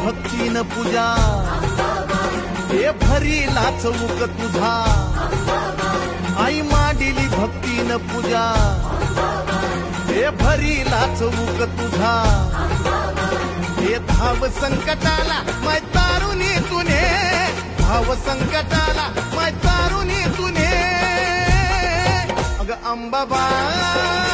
भक्तीन पूजा हे भरीला चौक तुझा आई मांडिली भक्तीन पूजा हे भरीला चौक तुझा हे धाव संकटाला मै तारुणी तुने धाव संकटाला मै तारुणी तुने अग अंबाबाई